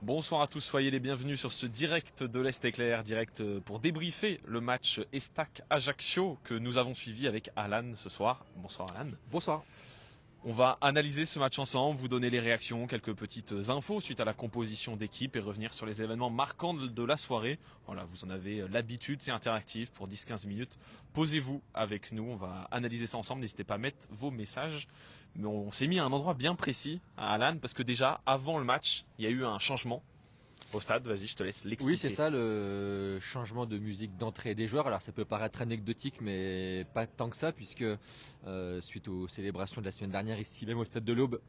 Bonsoir à tous, soyez les bienvenus sur ce direct de l'Est Éclair, direct pour débriefer le match Estac-Ajaccio que nous avons suivi avec Alan ce soir. Bonsoir Alan. Bonsoir. On va analyser ce match ensemble, vous donner les réactions, quelques petites infos suite à la composition d'équipe et revenir sur les événements marquants de la soirée. Voilà, vous en avez l'habitude, c'est interactif pour 10-15 minutes. Posez-vous avec nous, on va analyser ça ensemble, n'hésitez pas à mettre vos messages. Mais on s'est mis à un endroit bien précis à Alan parce que déjà, avant le match, il y a eu un changement au stade. Vas-y, je te laisse l'expliquer. Oui, c'est ça, le changement de musique d'entrée des joueurs. Alors ça peut paraître anecdotique, mais pas tant que ça, puisque suite aux célébrations de la semaine dernière ici même au stade de l'Aube,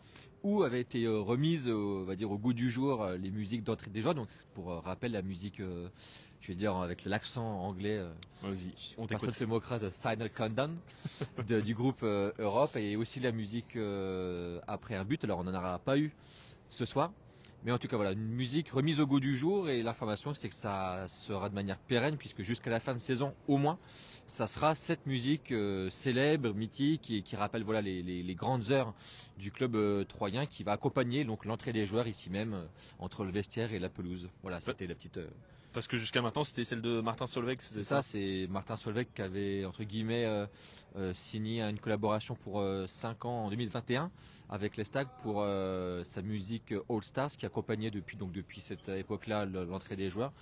où avait été remise, on va dire au goût du jour, les musiques d'entrée des joueurs. Donc pour rappel, la musique, je vais dire avec l'accent anglais, vas-y, on personne t'écoute. se moquera de Final Countdown du groupe Europe, et aussi la musique après un but. Alors on n'en aura pas eu ce soir. Mais en tout cas, voilà, une musique remise au goût du jour, et l'information, c'est que ça sera de manière pérenne, puisque jusqu'à la fin de saison, au moins, ça sera cette musique célèbre, mythique, et qui rappelle voilà les grandes heures du club troyen, qui va accompagner donc l'entrée des joueurs ici même, entre le vestiaire et la pelouse. Voilà, c'était la petite... Parce que jusqu'à maintenant, c'était celle de Martin Solveig, c'était C'est ça, c'est Martin Solveig qui avait, entre guillemets, signé une collaboration pour 5 ans en 2021 avec l'Estac pour sa musique All Stars, qui accompagnait depuis cette époque-là l'entrée des joueurs.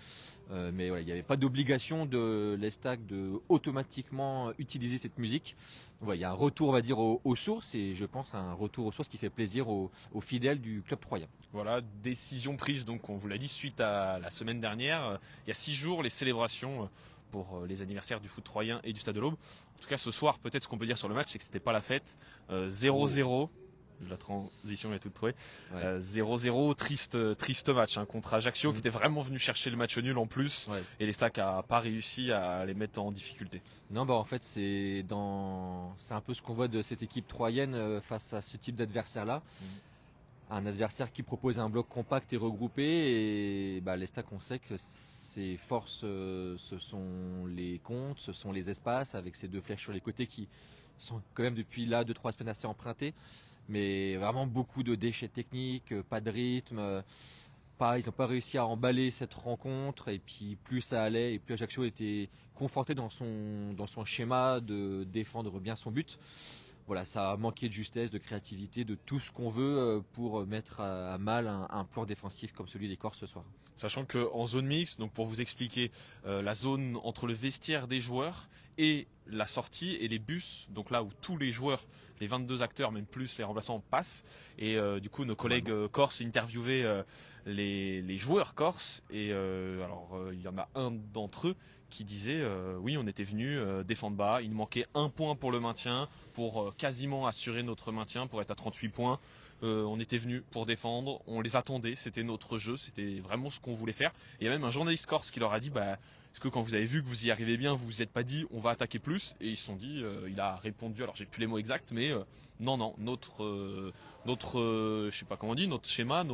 Mais voilà, il n'y avait pas d'obligation de l'Estac de automatiquement utiliser cette musique. Voilà, il y a un retour, on va dire, aux sources, et je pense un retour aux sources qui fait plaisir aux fidèles du club troyen. Voilà, décision prise, donc on vous l'a dit, suite à la semaine dernière. Il y a 6 jours, les célébrations pour les anniversaires du foot troyen et du Stade de l'Aube. En tout cas, ce soir, peut-être ce qu'on peut dire sur le match, c'est que c'était pas la fête. 0-0. La transition est toute trouvée. Ouais. 0-0, triste match contre Ajaccio, qui était vraiment venu chercher le match nul en plus. Ouais. Et l'Estac a pas réussi à les mettre en difficulté. Non, bah en fait c'est un peu ce qu'on voit de cette équipe troyenne face à ce type d'adversaire-là. Un adversaire qui propose un bloc compact et regroupé, et bah, l'Estac, on sait que ses forces ce sont les comptes, ce sont les espaces, avec ces deux flèches sur les côtés qui sont quand même depuis là 2-3 semaines assez empruntées, mais vraiment beaucoup de déchets techniques, pas de rythme. Ils n'ont pas réussi à emballer cette rencontre, et puis plus ça allait et plus Ajaccio était conforté dans son schéma de défendre bien son but. Voilà, ça a manqué de justesse, de créativité, de tout ce qu'on veut pour mettre à mal un plan défensif comme celui des Corses ce soir. Sachant qu'en zone mixte, donc pour vous expliquer, la zone entre le vestiaire des joueurs et la sortie et les bus, donc là où tous les joueurs, les 22 acteurs, même plus les remplaçants, passent. Et du coup, nos collègues corses interviewaient les joueurs corses. Et il y en a un d'entre eux qui disait oui, on était venu défendre bas, il nous manquait un point pour le maintien, pour quasiment assurer notre maintien, pour être à 38 points. On était venu pour défendre, on les attendait, c'était notre jeu, c'était vraiment ce qu'on voulait faire. Et il y a même un journaliste corse qui leur a dit est-ce que quand vous avez vu que vous y arrivez bien, vous vous êtes pas dit on va attaquer plus? Et ils se sont dit, il a répondu, alors j'ai plus les mots exacts, mais non, notre je sais pas comment on dit, notre schéma,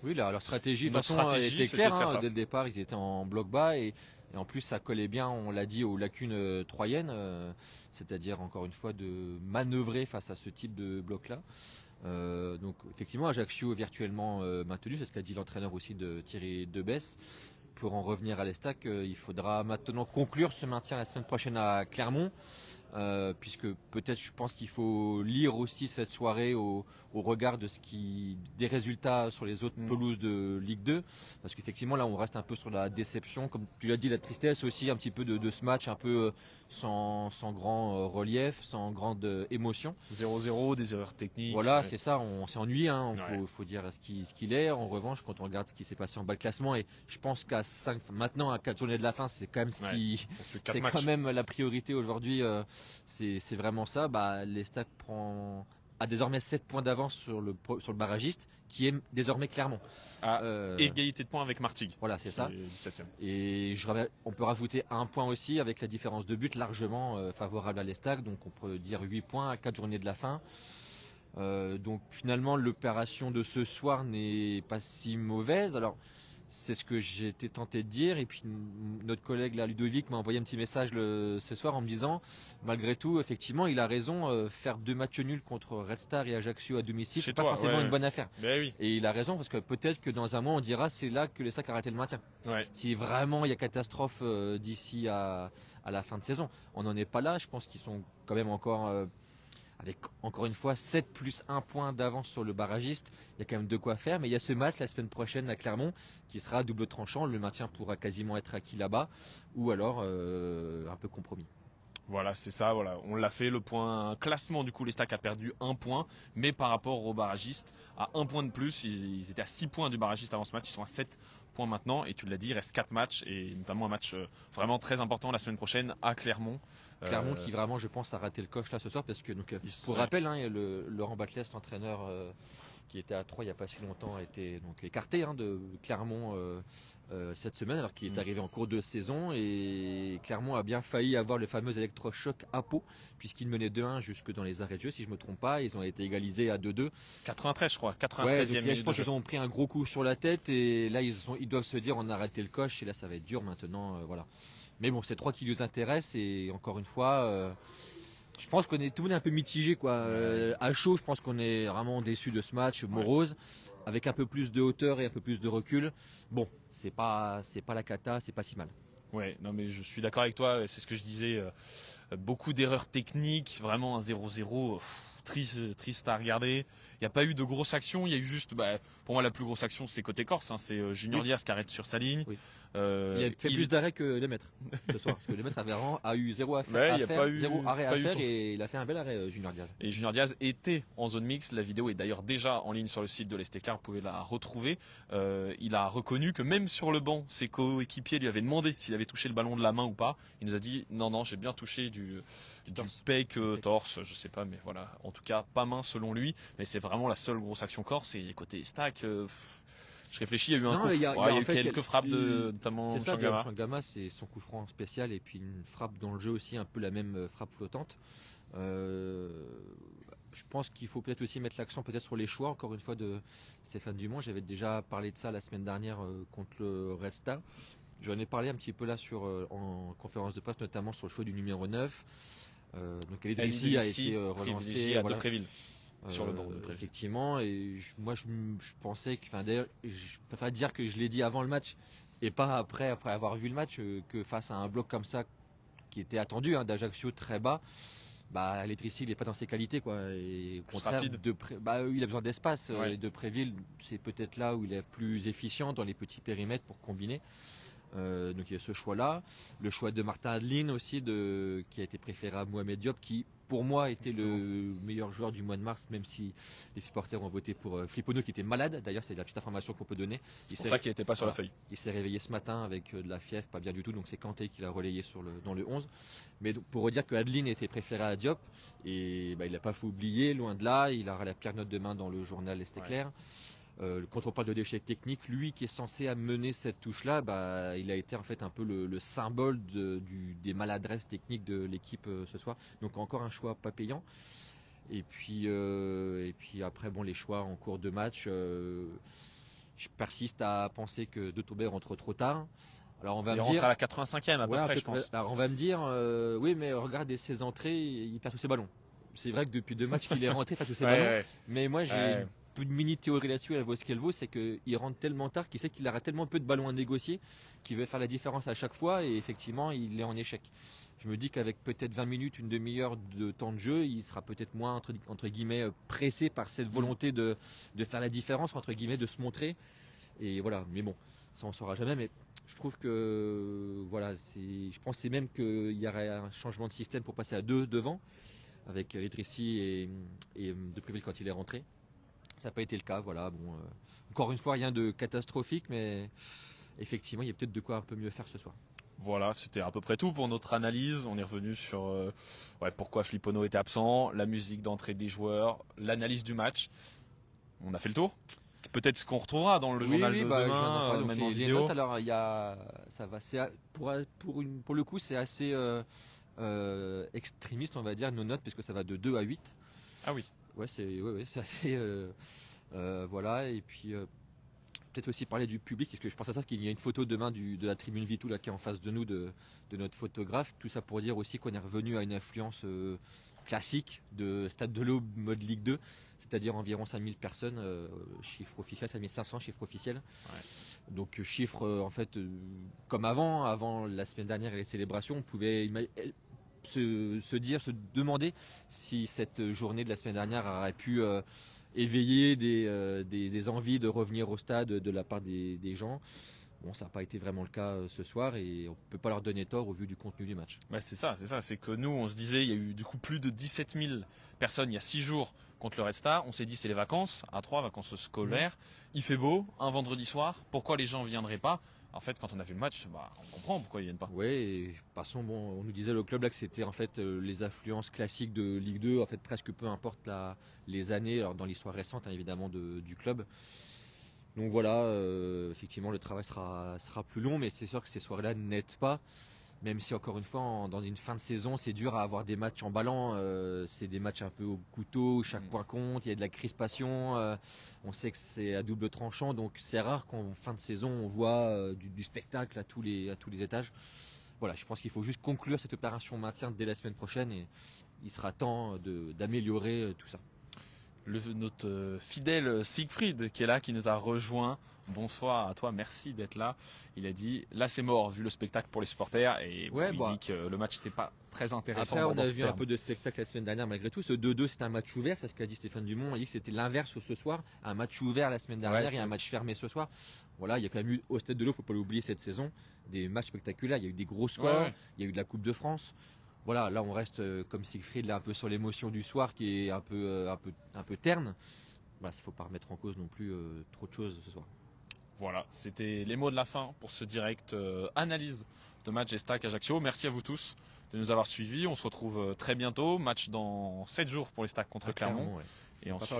Oui, leur stratégie, de toute notre façon, stratégie, était c'était claire. de faire ça. Dès le départ, ils étaient en bloc bas, et en plus, ça collait bien, on l'a dit, aux lacunes troyennes, c'est-à-dire, encore une fois, de manœuvrer face à ce type de bloc-là. Donc, effectivement, Ajaccio est virtuellement maintenu, c'est ce qu'a dit l'entraîneur aussi de Thierry Debesse. Pour en revenir à l'Estac, il faudra maintenant conclure ce maintien la semaine prochaine à Clermont. Puisque peut-être, je pense qu'il faut lire aussi cette soirée au regard des résultats sur les autres pelouses de Ligue 2, parce qu'effectivement là on reste un peu sur la déception, comme tu l'as dit, la tristesse aussi un petit peu de ce match un peu sans grand relief, sans grande émotion. 0-0, des erreurs techniques. Voilà, ouais. c'est ça, on s'est ennuyé, faut dire ce qu'il est. En revanche, quand on regarde ce qui s'est passé en bas de classement, et je pense maintenant à 4 journées de la fin, c'est quand même c'est quand même la priorité aujourd'hui. C'est vraiment ça. L'Estac a désormais 7 points d'avance sur le barragiste, qui est désormais Clermont. Égalité de points avec Martigues. Voilà, c'est ça. 17e. Et on peut rajouter un point aussi, avec la différence de but largement favorable à l'Estac. Donc on peut dire 8 points à 4 journées de la fin. Donc finalement, l'opération de ce soir n'est pas si mauvaise. Alors, C'est ce que j'ai été tenté de dire. Et puis notre collègue là, Ludovic, m'a envoyé un petit message ce soir en me disant, malgré tout, effectivement, il a raison. Faire 2 matchs nuls contre Red Star et Ajaccio à domicile, c'est pas forcément une bonne affaire. Ben oui. Et il a raison parce que peut-être que dans un mois, on dira c'est là que les Stacks a arrêté le maintien. Ouais. Si vraiment il y a catastrophe d'ici à la fin de saison, on n'en est pas là. Je pense qu'ils sont quand même encore avec encore une fois 7 plus 1 point d'avance sur le barragiste. Il y a quand même de quoi faire, mais il y a ce match la semaine prochaine à Clermont qui sera double tranchant. Le maintien pourra quasiment être acquis là-bas ou alors un peu compromis. Voilà, c'est ça, voilà. On l'a fait, le point classement, du coup, les Stacks a perdu 1 point, mais par rapport aux barragistes, à 1 point de plus, ils étaient à 6 points du barragiste avant ce match, ils sont à 7 points maintenant, et tu l'as dit, il reste 4 matchs, et notamment un match vraiment très important la semaine prochaine à Clermont. Clermont qui vraiment, je pense, a raté le coche là ce soir, parce que, donc, pour rappel, hein, Laurent Batles, l'entraîneur qui était à 3 il n'y a pas si longtemps, a été donc écarté de Clermont cette semaine, alors qu'il est arrivé en cours de saison, et Clermont a bien failli avoir le fameux électrochoc à Pau, puisqu'il menait 2-1 jusque dans les arrêts de jeu, si je me trompe pas. Ils ont été égalisés à 2-2. 93, je crois, 93e minute. Je pense qu'ils ont pris un gros coup sur la tête, et là ils doivent se dire on a raté le coche, et là ça va être dur maintenant, voilà. Mais bon, c'est 3 qui nous intéressent, et encore une fois, je pense qu'on est tout le monde un peu mitigé, quoi. À chaud, je pense qu'on est vraiment déçu de ce match morose, avec un peu plus de hauteur et un peu plus de recul. Bon, c'est pas la cata, c'est pas si mal. Ouais, non mais je suis d'accord avec toi, c'est ce que je disais, beaucoup d'erreurs techniques, vraiment un 0-0 triste à regarder. Il n'y a pas eu de grosse action, il y a eu juste, pour moi la plus grosse action c'est côté Corse, c'est Junior Diaz qui arrête sur sa ligne. Oui. Il a fait plus d'arrêts que les maîtres ce soir, parce que les maîtres a eu 0 arrêt à faire, et il a fait un bel arrêt, Junior Diaz. Et Junior Diaz était en zone mixte, la vidéo est d'ailleurs déjà en ligne sur le site de l'Estéclair, vous pouvez la retrouver. Il a reconnu que même sur le banc, ses coéquipiers lui avaient demandé s'il avait touché le ballon de la main ou pas. Il nous a dit non, j'ai bien touché du pec, torse, je sais pas, mais voilà, en tout cas pas main selon lui, mais c'est vraiment la seule grosse action Corse. Et côté Stack, je réfléchis, il y a eu un coup, il y a eu quelques frappes notamment Changama. Changama, c'est son coup franc spécial, et puis une frappe dans le jeu aussi, un peu la même frappe flottante. Je pense qu'il faut peut-être aussi mettre l'accent peut-être sur les choix, encore une fois, de Stéphane Dumont. J'avais déjà parlé de ça la semaine dernière contre le Red Star. J'en ai parlé un petit peu là en conférence de presse, notamment sur le choix du numéro 9. Donc Elissi a été relancé à Depréville. Sur le banc. Effectivement, et moi je pensais que, d'ailleurs, je préfère dire que je l'ai dit avant le match et pas après avoir vu le match, que face à un bloc comme ça qui était attendu, d'Ajaccio très bas, Eletrissi il n'est pas dans ses qualités, quoi. Et au contraire, il a besoin d'espace. Et Depréville, c'est peut-être là où il est plus efficient dans les petits périmètres pour combiner. Donc il y a ce choix-là, le choix de Martin Adeline aussi, qui a été préféré à Mohamed Diop, qui pour moi était le meilleur joueur du mois de mars, même si les supporters ont voté pour Flipono qui était malade. D'ailleurs, c'est la petite information qu'on peut donner. C'est pour ça qu'il n'était pas sur la feuille. Il s'est réveillé ce matin avec de la fièvre, pas bien du tout, donc c'est Kanté qui l'a relayé dans le 11. Mais pour redire que Adeline était préféré à Diop, et il n'a pas fait oublier, loin de là, il aura la pire note de main dans le journal L'Estéclair. Quand on parle de d'échec technique, lui qui est censé amener cette touche-là, il a été en fait un peu le symbole des maladresses techniques de l'équipe ce soir. Donc encore un choix pas payant. Et puis après, les choix en cours de match, je persiste à penser que De Tourber rentre trop tard. Alors il rentre à la 85e à peu près, je pense. Alors on va me dire, oui, mais regardez ses entrées, il perd tous ses ballons. C'est vrai que depuis 2 matchs qu'il est rentré, il perd tous ses ballons. Mais moi j'ai une mini théorie là-dessus, elle vaut ce qu'elle vaut, c'est qu'il rentre tellement tard qu'il sait qu'il aura tellement peu de ballons à négocier qu'il veut faire la différence à chaque fois, et effectivement il est en échec. Je me dis qu'avec peut-être 20 minutes, une demi-heure de temps de jeu, il sera peut-être moins entre guillemets pressé par cette volonté de faire la différence, entre guillemets, de se montrer. Et voilà, mais bon, ça on saura jamais. Mais je trouve que je pensais même qu'il y aurait un changement de système pour passer à 2 devant, avec Letrissi et Depréville quand il est rentré. Ça n'a pas été le cas, voilà. Encore une fois, rien de catastrophique, mais effectivement, il y a peut-être de quoi un peu mieux faire ce soir. Voilà, c'était à peu près tout pour notre analyse. On est revenu sur pourquoi Flipono était absent, la musique d'entrée des joueurs, l'analyse du match. On a fait le tour. Peut-être ce qu'on retrouvera dans le journal de demain, même en vidéo. Notes, alors ça va. Pour le coup, c'est assez extrémiste, on va dire, nos notes, puisque ça va de 2 à 8. Ah oui. Ouais, c'est assez. Voilà, et puis peut-être aussi parler du public, parce que je pense à ça qu'il y a une photo demain de la tribune Vitou là, qui est en face de nous, de notre photographe. Tout ça pour dire aussi qu'on est revenu à une influence classique de Stade de l'Aube mode Ligue 2, c'est-à-dire environ 5000 personnes, chiffre officiel, 5500 chiffre officiel. Ouais. Donc chiffre en fait comme avant la semaine dernière et les célébrations, on pouvait se demander si cette journée de la semaine dernière aurait pu éveiller des envies de revenir au stade de la part des gens. Bon, ça n'a pas été vraiment le cas ce soir et on ne peut pas leur donner tort au vu du contenu du match. Bah c'est ça. C'est que nous, on se disait, il y a eu du coup plus de 17 000 personnes il y a 6 jours contre le Red Star. On s'est dit, c'est les vacances, à 3 vacances scolaires. Il fait beau, un vendredi soir. Pourquoi les gens ne viendraient pas? En fait, quand on a vu le match, on comprend pourquoi ils viennent pas. Oui, et de toute façon, on nous disait le club là que c'était en fait les affluences classiques de Ligue 2, en fait presque peu importe les années, alors dans l'histoire récente hein, évidemment du club. Donc voilà, effectivement le travail sera plus long, mais c'est sûr que ces soirées-là n'aident pas. Même si encore une fois, dans une fin de saison, c'est dur à avoir des matchs emballants. C'est des matchs un peu au couteau, chaque point compte, il y a de la crispation. On sait que c'est à double tranchant, donc c'est rare qu'en fin de saison, on voit du spectacle à tous les étages. Voilà, je pense qu'il faut juste conclure cette opération maintien dès la semaine prochaine et il sera temps d'améliorer tout ça. Notre fidèle Siegfried qui est là, qui nous a rejoint. Bonsoir à toi, merci d'être là. Il a dit, là c'est mort vu le spectacle pour les supporters et il dit que le match n'était pas très intéressant. Après on a vu un peu de spectacle la semaine dernière malgré tout. Ce 2-2 c'était un match ouvert, c'est ce qu'a dit Stéphane Dumont. Il a dit que c'était l'inverse ce soir, un match ouvert la semaine dernière et un match fermé ce soir. Voilà, il y a quand même eu au Stade de l'Eau, faut pas l'oublier cette saison, des matchs spectaculaires. Il y a eu des gros scores, il y a eu de la Coupe de France. Voilà, là on reste comme Siegfried là un peu sur l'émotion du soir qui est un peu terne. Voilà, il ne faut pas remettre en cause non plus trop de choses ce soir. Voilà, c'était les mots de la fin pour ce direct analyse de match Estac Ajaccio. Merci à vous tous de nous avoir suivis. On se retrouve très bientôt. Match dans 7 jours pour l'Estac contre Clermont. Et ensuite,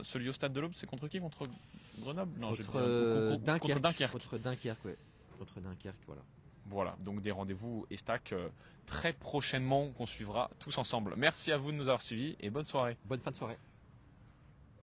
celui au Stade de l'Aube, c'est contre qui? Contre Grenoble? Non, contre Dunkerque. Contre Dunkerque, voilà. Voilà, donc des rendez-vous Estac très prochainement qu'on suivra tous ensemble. Merci à vous de nous avoir suivis et bonne soirée. Bonne fin de soirée.